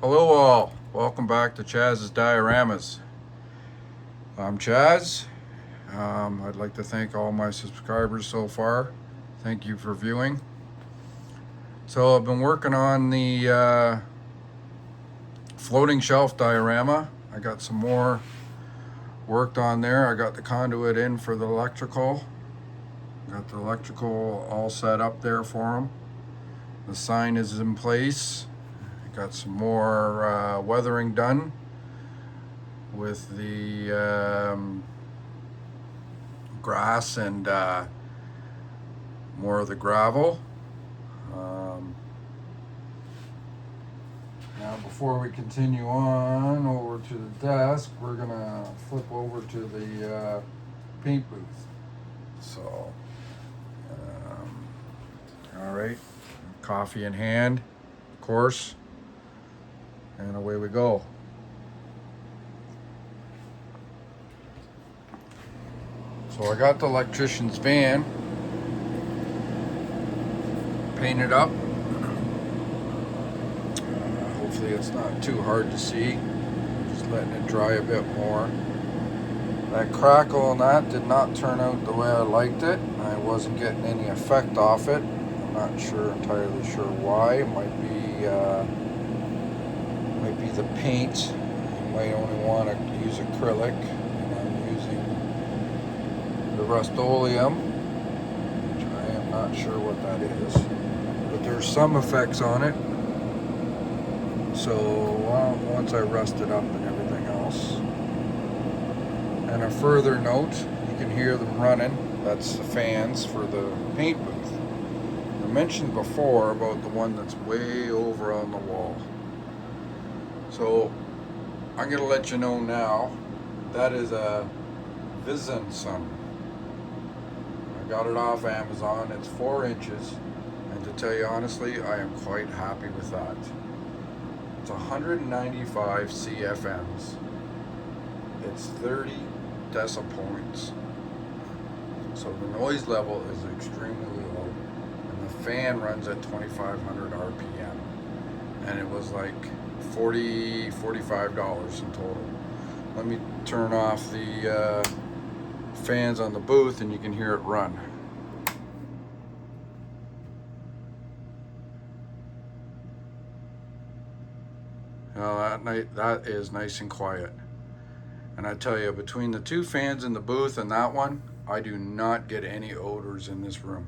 Hello all, welcome back to Chaz's Dioramas. I'm Chaz. I'd like to thank all my subscribers so far. Thank you for viewing. So I've been working on the floating shelf diorama. I got some more worked on there. I got the conduit in for the electrical. Got the electrical all set up there for them. The sign is in place. Got some more weathering done with the grass and more of the gravel. Now before we continue on over to the desk, we're gonna flip over to the paint booth. So, all right, coffee in hand, of course, and away we go. So I got the electrician's van painted up. Hopefully it's not too hard to see. Just letting it dry a bit more. That crackle and that did not turn out the way I liked it. I wasn't getting any effect off it. I'm not entirely sure why. It might be the paint. You might only want to use acrylic. And I'm using the Rust-Oleum, which I am not sure what that is. But there's some effects on it. So once I rust it up and everything else. And a further note, you can hear them running. That's the fans for the paint booth. I mentioned before about the one that's way over on the wall. So I'm going to let you know now, that is a Vision Sun. I got it off Amazon. It's 4 inches. And to tell you honestly, I am quite happy with that. It's 195 CFMs. It's 30 decipoints. So the noise level is extremely low. And the fan runs at 2,500 RPM. And it was like $45 in total. Let me turn off the fans on the booth and you can hear it run. Now that is nice and quiet. And I tell you, between the 2 fans in the booth and that one, I do not get any odors in this room.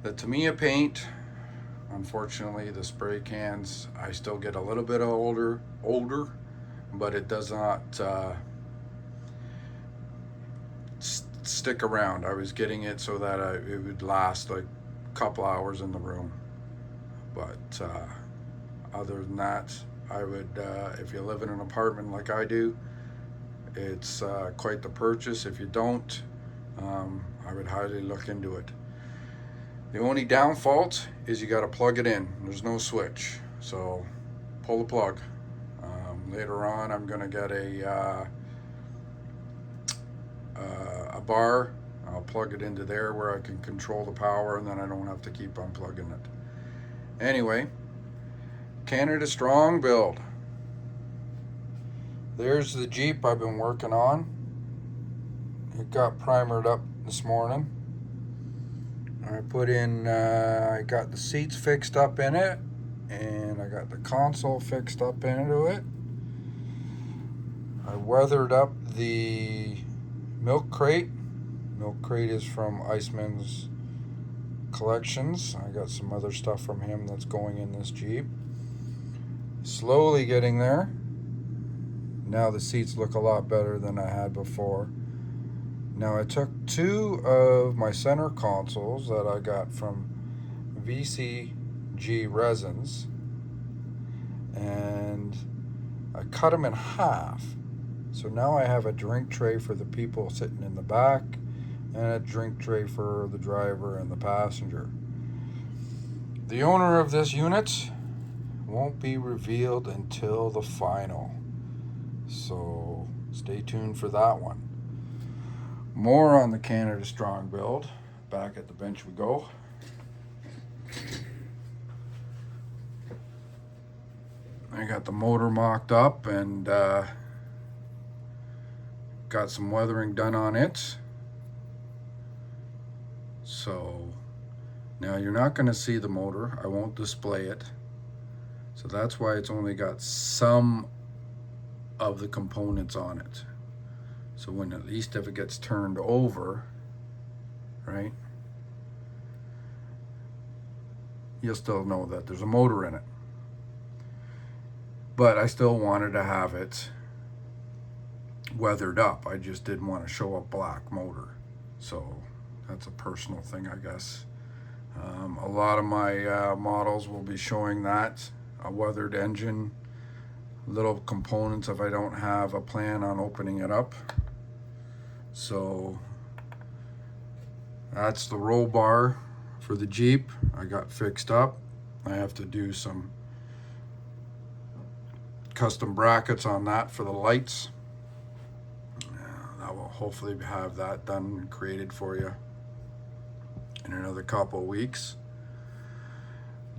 The Tamiya paint, unfortunately, the spray cans, I still get a little bit of odor, but it does not stick around. I was getting it so that it would last like a couple hours in the room. But other than that, I would, if you live in an apartment like I do, it's quite the purchase. If you don't, I would highly look into it. The only downfall is you got to plug it in. There's no switch, so pull the plug. Later on, I'm going to get a bar. I'll plug it into there where I can control the power, and then I don't have to keep unplugging it. Anyway, Canada Strong build. There's the Jeep I've been working on. It got primered up this morning. I put in, I got the seats fixed up in it, and I got the console fixed up into it. I weathered up the milk crate. Milk crate is from Iceman's Collections. I got some other stuff from him that's going in this Jeep. Slowly getting there. Now the seats look a lot better than I had before. Now I took 2 of my center consoles that I got from VCG Resins and I cut them in half. So now I have a drink tray for the people sitting in the back and a drink tray for the driver and the passenger. The owner of this unit won't be revealed until the final. So stay tuned for that one. More on the Canada Strong build. Back at the bench we go. I got the motor mocked up and got some weathering done on it. So now you're not going to see the motor. I won't display it. So that's why it's only got some of the components on it. So when, at least if it gets turned over, right, you'll still know that there's a motor in it. But I still wanted to have it weathered up. I just didn't want to show a black motor. So that's a personal thing, I guess. A lot of my models will be showing that, a weathered engine, little components if I don't have a plan on opening it up. So that's the roll bar for the Jeep. I got fixed up. I have to do some custom brackets on that for the lights. I will hopefully have that done and created for you in another couple of weeks.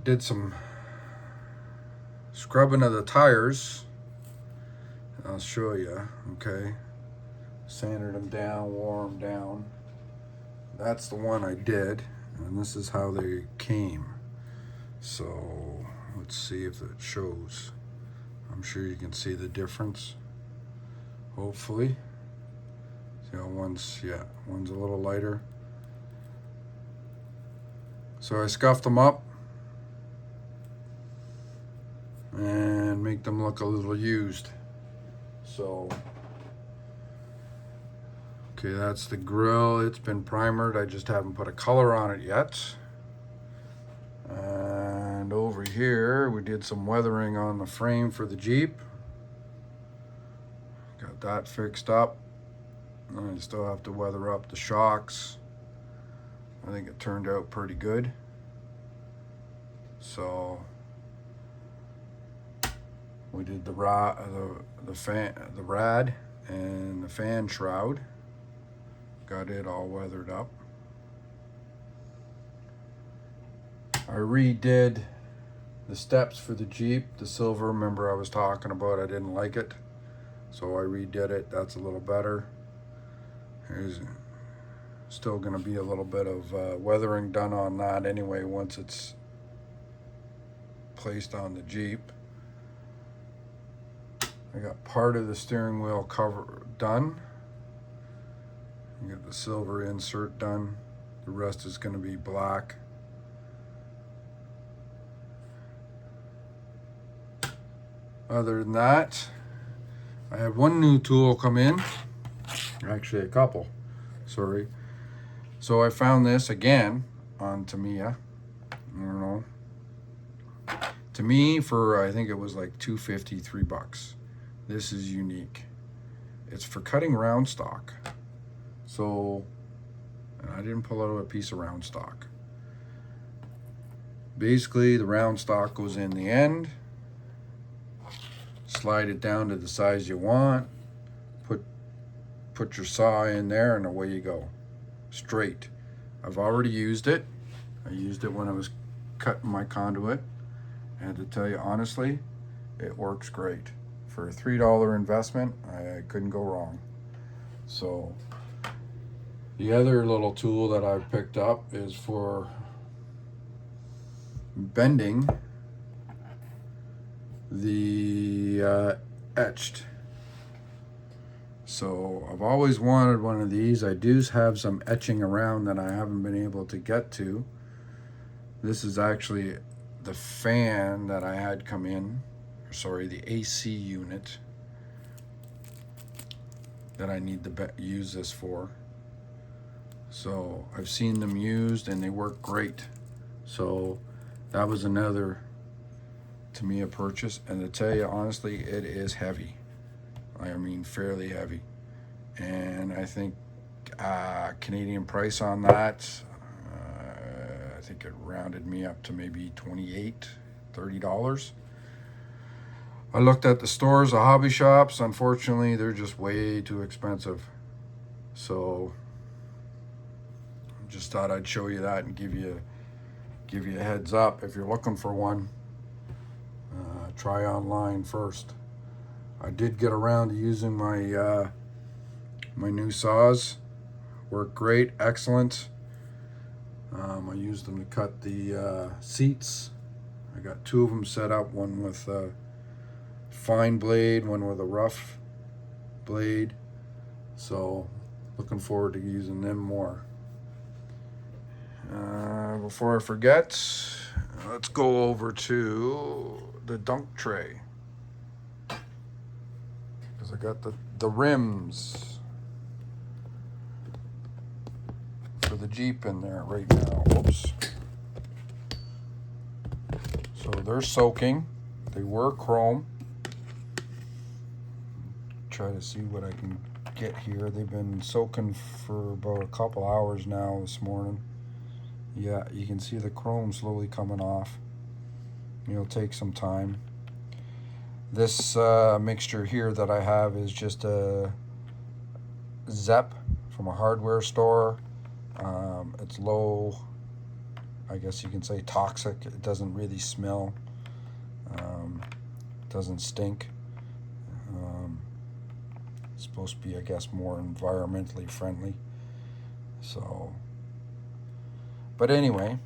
Did some scrubbing of the tires. I'll show you. Okay, sanded them down, wore them down. That's the one I did, and this is how they came. So let's see if it shows. I'm sure you can see the difference, hopefully. See how one's a little lighter. So I scuffed them up and make them look a little used. So okay, that's the grill. It's been primered. I just haven't put a color on it yet. And over here, we did some weathering on the frame for the Jeep. Got that fixed up. I still have to weather up the shocks. I think it turned out pretty good. So we did the rad and the fan shroud. Got it all weathered up. I redid the steps for the Jeep, the silver. Remember I was talking about I didn't like it, so I redid it. That's a little better. There's still going to be a little bit of weathering done on that anyway once it's placed on the Jeep. I got part of the steering wheel cover done. I got the silver insert done. The rest is going to be black. Other than that, I had one new tool come in. Actually, a couple. Sorry. So I found this again on Tamiya. I don't know. To me, for I think it was like $2.50, $3. This is unique. It's for cutting round stock. So, and I didn't pull out a piece of round stock. Basically, the round stock goes in the end. Slide it down to the size you want. Put your saw in there, and away you go. Straight. I've already used it. I used it when I was cutting my conduit. And to tell you honestly, it works great. For a $3 investment, I couldn't go wrong. So the other little tool that I've picked up is for bending the etched. So I've always wanted one of these. I do have some etching around that I haven't been able to get to. This is actually the fan that I had come in, sorry, the AC unit that I need to use this for. So I've seen them used and they work great. So that was another Tamiya purchase, and to tell you honestly, it is heavy. I mean fairly heavy, and I think Canadian price on that, I think it rounded me up to maybe $28, $30. I looked at the stores, the hobby shops. Unfortunately, they're just way too expensive. So just thought I'd show you that and give you a heads up if you're looking for one. try online first. I did get around to using my my new saws. Work great, excellent. I used them to cut the seats. I got 2 of them set up, one with a fine blade, one with a rough blade. So looking forward to using them more. Before I forget, let's go over to the dunk tray, because I got the rims for the Jeep in there right now. Whoops. So they're soaking. They were chrome. Try to see what I can get here. They've been soaking for about a couple hours now this morning. Yeah, you can see the chrome slowly coming off. It'll take some time. This mixture here that I have is just a Zep from a hardware store. It's low, I guess you can say toxic. It doesn't really smell. It doesn't stink. It's supposed to be, I guess, more environmentally friendly. So, but anyway,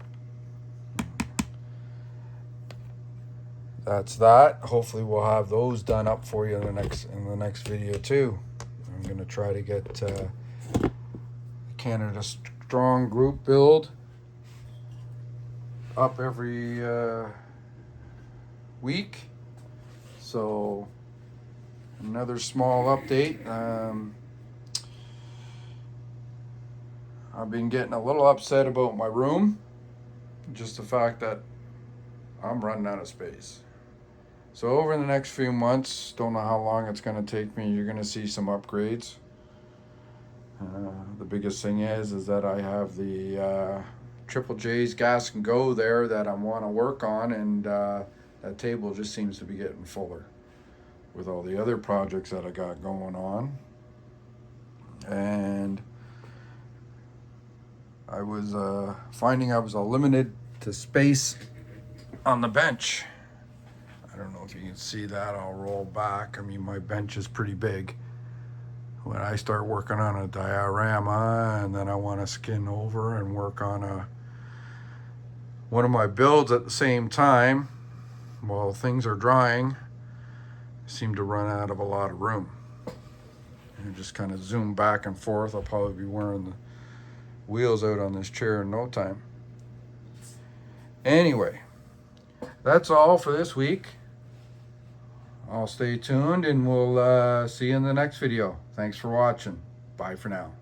that's that. Hopefully we'll have those done up for you in the next video too. I'm gonna try to get Canada Strong group build up every week. So another small update. I've been getting a little upset about my room. Just the fact that I'm running out of space. So over the next few months, don't know how long it's going to take me, you're going to see some upgrades. The biggest thing is that I have the Triple J's Gas and Go there that I want to work on, and that table just seems to be getting fuller with all the other projects that I got going on. And I was finding I was limited to space on the bench. I don't know if you can see that. I'll roll back. I mean, my bench is pretty big. When I start working on a diorama and then I want to skin over and work on one of my builds at the same time, while things are drying, I seem to run out of a lot of room. And just kind of zoom back and forth. I'll probably be wearing the wheels out on this chair in no time. Anyway, that's all for this week. I'll stay tuned and we'll see you in the next video. Thanks for watching. Bye for now.